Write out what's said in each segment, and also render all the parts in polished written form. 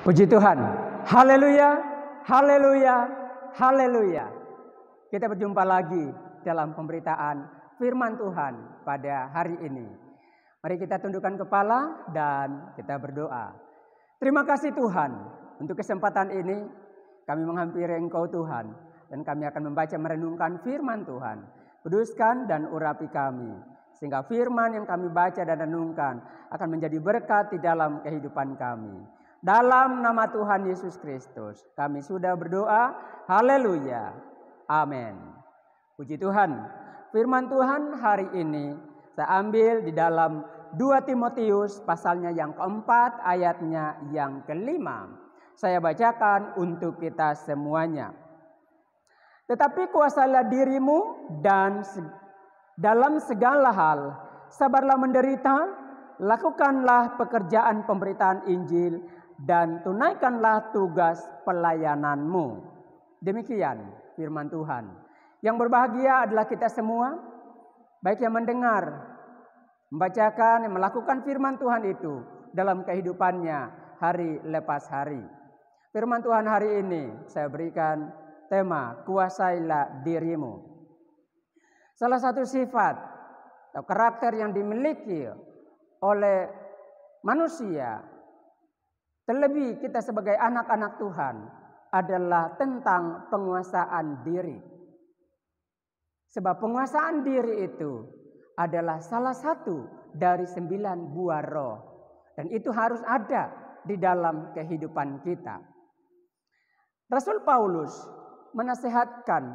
Puji Tuhan. Haleluya, haleluya, haleluya. Kita berjumpa lagi dalam pemberitaan firman Tuhan pada hari ini. Mari kita tundukkan kepala dan kita berdoa. Terima kasih Tuhan untuk kesempatan ini. Kami menghampiri Engkau Tuhan, dan kami akan membaca merenungkan firman Tuhan. Kuduskan dan urapi kami, sehingga firman yang kami baca dan renungkan akan menjadi berkat di dalam kehidupan kami. Dalam nama Tuhan Yesus Kristus kami sudah berdoa. Haleluya. Amin. Puji Tuhan. Firman Tuhan hari ini saya ambil di dalam 2 Timotius pasalnya yang keempat, ayatnya yang kelima. Saya bacakan untuk kita semuanya. Tetapi kuasailah dirimu dan dalam segala hal sabarlah menderita, lakukanlah pekerjaan pemberitaan Injil, dan tunaikanlah tugas pelayananmu. Demikian firman Tuhan. Yang berbahagia adalah kita semua, baik yang mendengar, membacakan, yang melakukan firman Tuhan itu dalam kehidupannya hari lepas hari. Firman Tuhan hari ini saya berikan tema kuasailah dirimu. Salah satu sifat atau karakter yang dimiliki oleh manusia, terlebih kita sebagai anak-anak Tuhan, adalah tentang penguasaan diri. Sebab penguasaan diri itu adalah salah satu dari 9 buah roh. Dan itu harus ada di dalam kehidupan kita. Rasul Paulus menasihatkan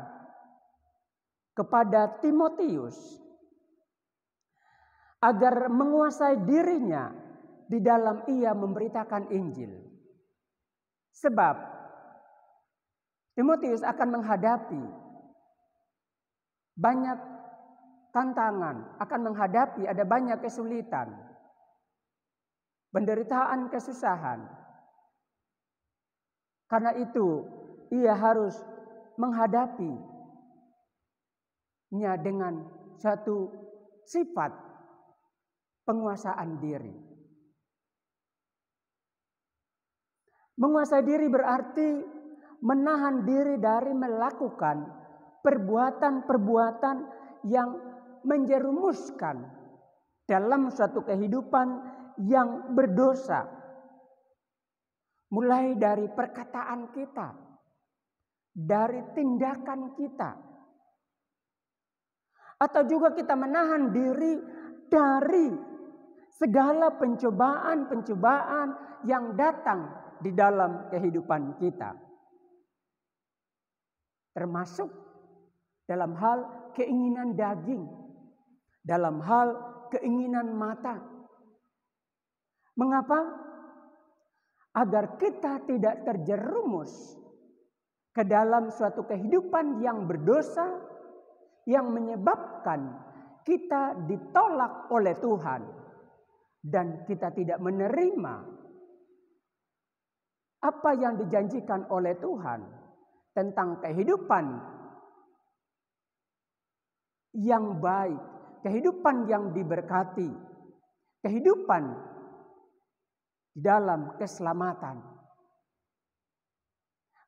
kepada Timotius agar menguasai dirinya di dalam ia memberitakan Injil. Sebab Timotius akan menghadapi banyak tantangan, akan menghadapi ada banyak kesulitan, penderitaan, kesusahan. Karena itu ia harus menghadapinya dengan satu sifat penguasaan diri. Menguasai diri berarti menahan diri dari melakukan perbuatan-perbuatan yang menjerumuskan dalam suatu kehidupan yang berdosa. Mulai dari perkataan kita, dari tindakan kita, atau juga kita menahan diri dari segala pencobaan-pencobaan yang datang di dalam kehidupan kita. Termasuk dalam hal keinginan daging, dalam hal keinginan mata. Mengapa? Agar kita tidak terjerumus ke dalam suatu kehidupan yang berdosa, yang menyebabkan kita ditolak oleh Tuhan dan kita tidak menerima apa yang dijanjikan oleh Tuhan tentang kehidupan yang baik, kehidupan yang diberkati, kehidupan di dalam keselamatan.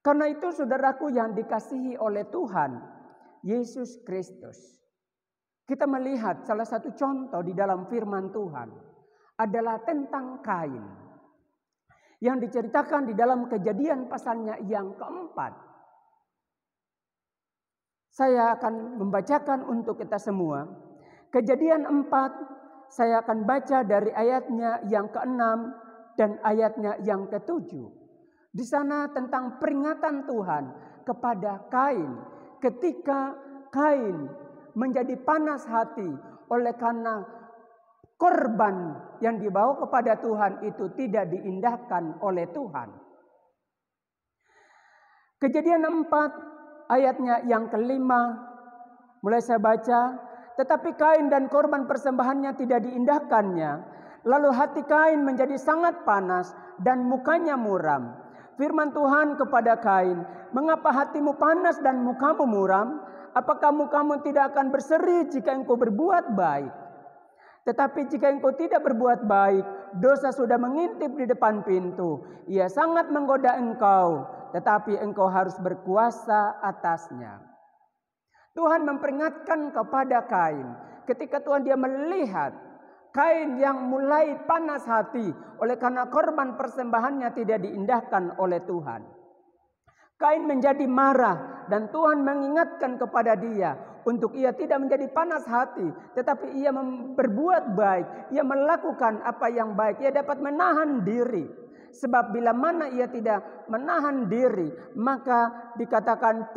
Karena itu saudaraku yang dikasihi oleh Tuhan Yesus Kristus, kita melihat salah satu contoh di dalam firman Tuhan adalah tentang Kain, yang diceritakan di dalam Kejadian pasalnya yang keempat. Saya akan membacakan untuk kita semua. Kejadian 4, saya akan baca dari ayatnya yang ke-6 dan ayatnya yang ke-7. Di sana tentang peringatan Tuhan kepada Kain ketika Kain menjadi panas hati oleh karena korban yang dibawa kepada Tuhan itu tidak diindahkan oleh Tuhan. Kejadian 4 ayatnya yang ke-5, mulai saya baca. Tetapi Kain dan korban persembahannya tidak diindahkannya. Lalu hati Kain menjadi sangat panas dan mukanya muram. Firman Tuhan kepada Kain, "Mengapa hatimu panas dan mukamu muram? Apakah mukamu tidak akan berseri jika engkau berbuat baik? Tetapi jika engkau tidak berbuat baik, dosa sudah mengintip di depan pintu. Ia sangat menggoda engkau, tetapi engkau harus berkuasa atasnya. Tuhan memperingatkan kepada Kain ketika Tuhan dia melihat Kain yang mulai panas hati oleh karena korban persembahannya tidak diindahkan oleh Tuhan. Kain menjadi marah dan Tuhan mengingatkan kepada dia untuk ia tidak menjadi panas hati, tetapi ia berbuat baik, ia melakukan apa yang baik, ia dapat menahan diri. Sebab bila mana ia tidak menahan diri, maka dikatakan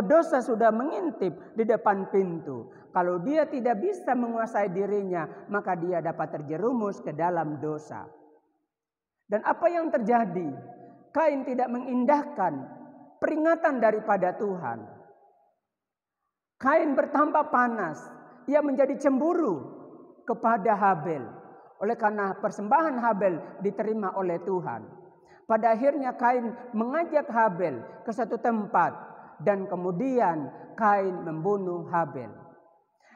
dosa sudah mengintip di depan pintu. Kalau dia tidak bisa menguasai dirinya, maka dia dapat terjerumus ke dalam dosa. Dan apa yang terjadi? Kain tidak mengindahkan peringatan daripada Tuhan. Kain bertambah panas. Ia menjadi cemburu kepada Habel. Oleh karena persembahan Habel diterima oleh Tuhan. Pada akhirnya Kain mengajak Habel ke satu tempat. Dan kemudian Kain membunuh Habel.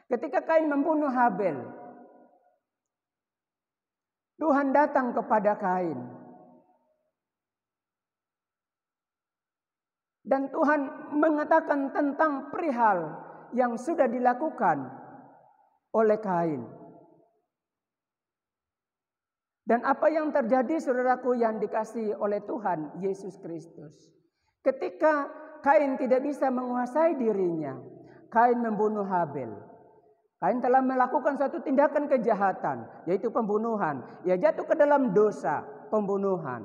Ketika Kain membunuh Habel, Tuhan datang kepada Kain. Dan Tuhan mengatakan tentang perihal yang sudah dilakukan oleh Kain. Dan apa yang terjadi saudaraku yang dikasihi oleh Tuhan Yesus Kristus. Ketika Kain tidak bisa menguasai dirinya, Kain membunuh Habel. Kain telah melakukan suatu tindakan kejahatan, yaitu pembunuhan. Ia jatuh ke dalam dosa pembunuhan.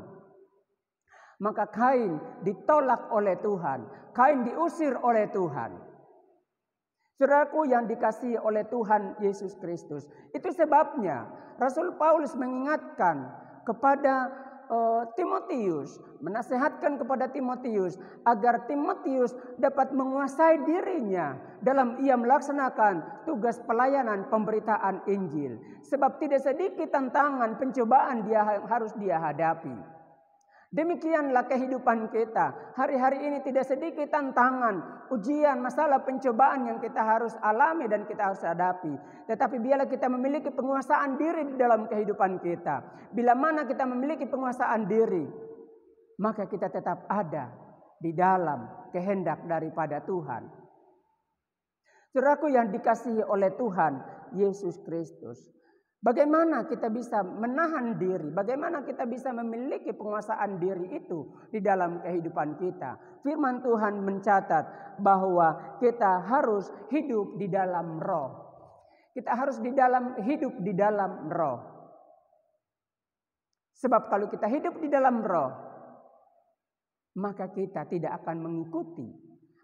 Maka Kain ditolak oleh Tuhan. Kain diusir oleh Tuhan. Saudaraku yang dikasihi oleh Tuhan Yesus Kristus. Itu sebabnya Rasul Paulus mengingatkan kepada Timotius. Menasihatkan kepada Timotius agar Timotius dapat menguasai dirinya dalam ia melaksanakan tugas pelayanan pemberitaan Injil. Sebab tidak sedikit tantangan pencobaan harus dia hadapi. Demikianlah kehidupan kita. Hari-hari ini tidak sedikit tantangan, ujian, masalah, pencobaan yang kita harus alami dan kita harus hadapi. Tetapi biarlah kita memiliki penguasaan diri di dalam kehidupan kita. Bila mana kita memiliki penguasaan diri, maka kita tetap ada di dalam kehendak daripada Tuhan. Saudaraku yang dikasihi oleh Tuhan Yesus Kristus. Bagaimana kita bisa menahan diri? Bagaimana kita bisa memiliki penguasaan diri itu di dalam kehidupan kita? Firman Tuhan mencatat bahwa kita harus hidup di dalam roh. Kita harus hidup di dalam roh. Sebab kalau kita hidup di dalam roh, maka kita tidak akan mengikuti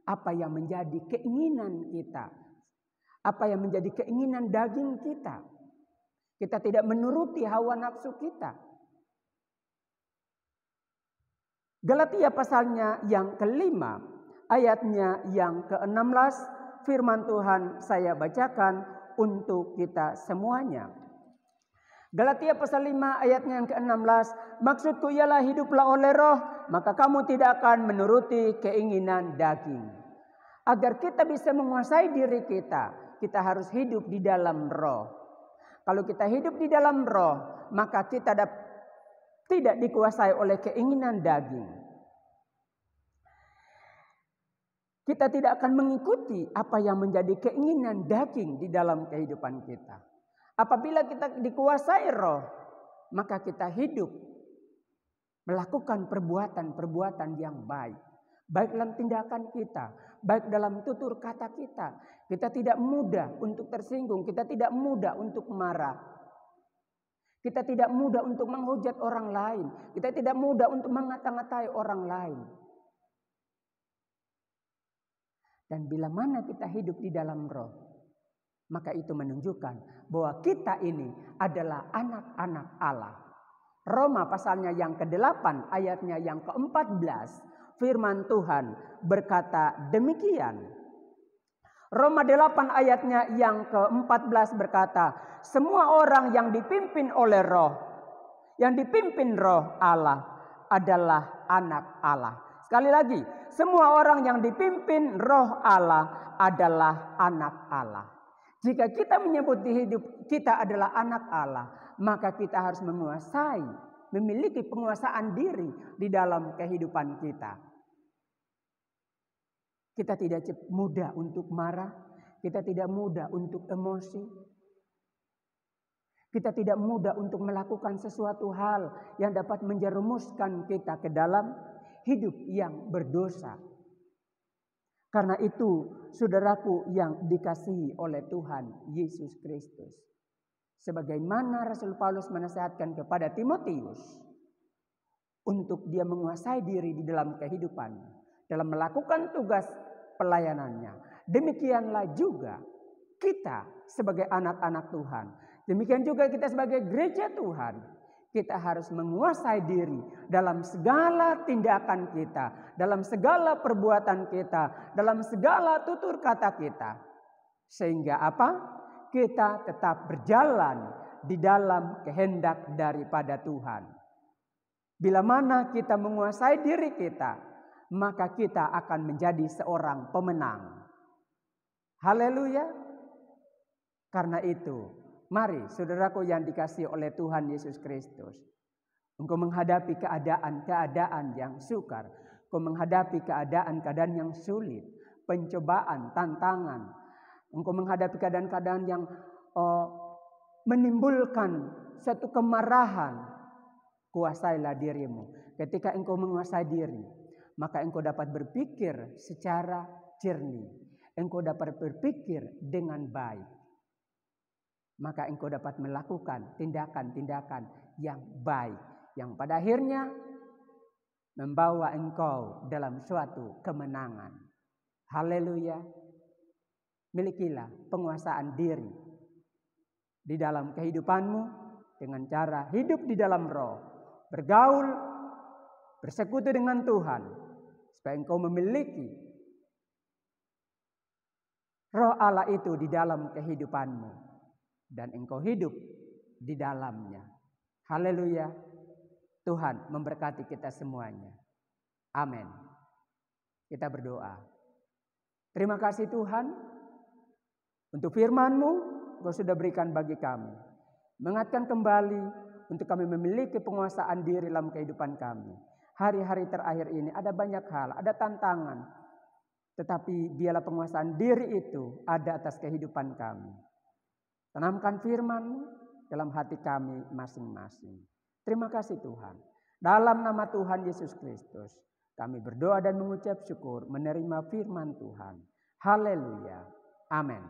apa yang menjadi keinginan kita. Apa yang menjadi keinginan daging kita. Kita tidak menuruti hawa nafsu kita. Galatia pasalnya yang kelima, ayatnya yang ke-16, firman Tuhan saya bacakan untuk kita semuanya. Galatia pasal 5 ayatnya yang ke-16, maksudku ialah hiduplah oleh roh, maka kamu tidak akan menuruti keinginan daging. Agar kita bisa menguasai diri kita harus hidup di dalam roh. Kalau kita hidup di dalam roh, maka kita tidak dikuasai oleh keinginan daging. Kita tidak akan mengikuti apa yang menjadi keinginan daging di dalam kehidupan kita. Apabila kita dikuasai roh, maka kita hidup melakukan perbuatan-perbuatan yang baik. Baik dalam tindakan kita, baik dalam tutur kata kita. Kita tidak mudah untuk tersinggung, kita tidak mudah untuk marah. Kita tidak mudah untuk menghujat orang lain. Kita tidak mudah untuk mengata-ngatai orang lain. Dan bila mana kita hidup di dalam roh, maka itu menunjukkan bahwa kita ini adalah anak-anak Allah. Roma pasalnya yang ke-8 ayatnya yang ke-14. Firman Tuhan berkata demikian. Roma 8 ayatnya yang ke-14 berkata, semua orang yang dipimpin oleh roh, yang dipimpin roh Allah adalah anak Allah. Sekali lagi, semua orang yang dipimpin roh Allah adalah anak Allah. Jika kita menyebut di hidup kita adalah anak Allah, maka kita harus menguasai, memiliki penguasaan diri di dalam kehidupan kita. Kita tidak mudah untuk marah, kita tidak mudah untuk emosi. Kita tidak mudah untuk melakukan sesuatu hal yang dapat menjerumuskan kita ke dalam hidup yang berdosa. Karena itu, saudaraku yang dikasihi oleh Tuhan Yesus Kristus, sebagaimana Rasul Paulus menasihatkan kepada Timotius untuk dia menguasai diri di dalam kehidupan, dalam melakukan tugas pelayanannya. Demikianlah juga kita sebagai anak-anak Tuhan. Demikian juga kita sebagai gereja Tuhan. Kita harus menguasai diri dalam segala tindakan kita, dalam segala perbuatan kita, dalam segala tutur kata kita. Sehingga apa? Kita tetap berjalan di dalam kehendak daripada Tuhan. Bila mana kita menguasai diri kita, maka kita akan menjadi seorang pemenang. Haleluya. Karena itu, mari saudaraku yang dikasihi oleh Tuhan Yesus Kristus, engkau menghadapi keadaan-keadaan yang sukar, engkau menghadapi keadaan-keadaan yang sulit, pencobaan, tantangan, engkau menghadapi keadaan-keadaan yang menimbulkan satu kemarahan, kuasailah dirimu. Ketika engkau menguasai diri, maka engkau dapat berpikir secara jernih, engkau dapat berpikir dengan baik. Maka engkau dapat melakukan tindakan-tindakan yang baik, yang pada akhirnya membawa engkau dalam suatu kemenangan. Haleluya. Milikilah penguasaan diri di dalam kehidupanmu dengan cara hidup di dalam roh, bergaul, bersekutu dengan Tuhan, supaya engkau memiliki roh Allah itu di dalam kehidupanmu. Dan engkau hidup di dalamnya. Haleluya. Tuhan memberkati kita semuanya. Amin. Kita berdoa. Terima kasih Tuhan untuk firman-Mu Engkau sudah berikan bagi kami. Mengingatkan kembali untuk kami memiliki penguasaan diri dalam kehidupan kami. Hari-hari terakhir ini ada banyak hal, ada tantangan. Tetapi biarlah penguasaan diri itu ada atas kehidupan kami. Tanamkan firman-Mu dalam hati kami masing-masing. Terima kasih Tuhan. Dalam nama Tuhan Yesus Kristus, kami berdoa dan mengucap syukur menerima firman Tuhan. Haleluya. Amin.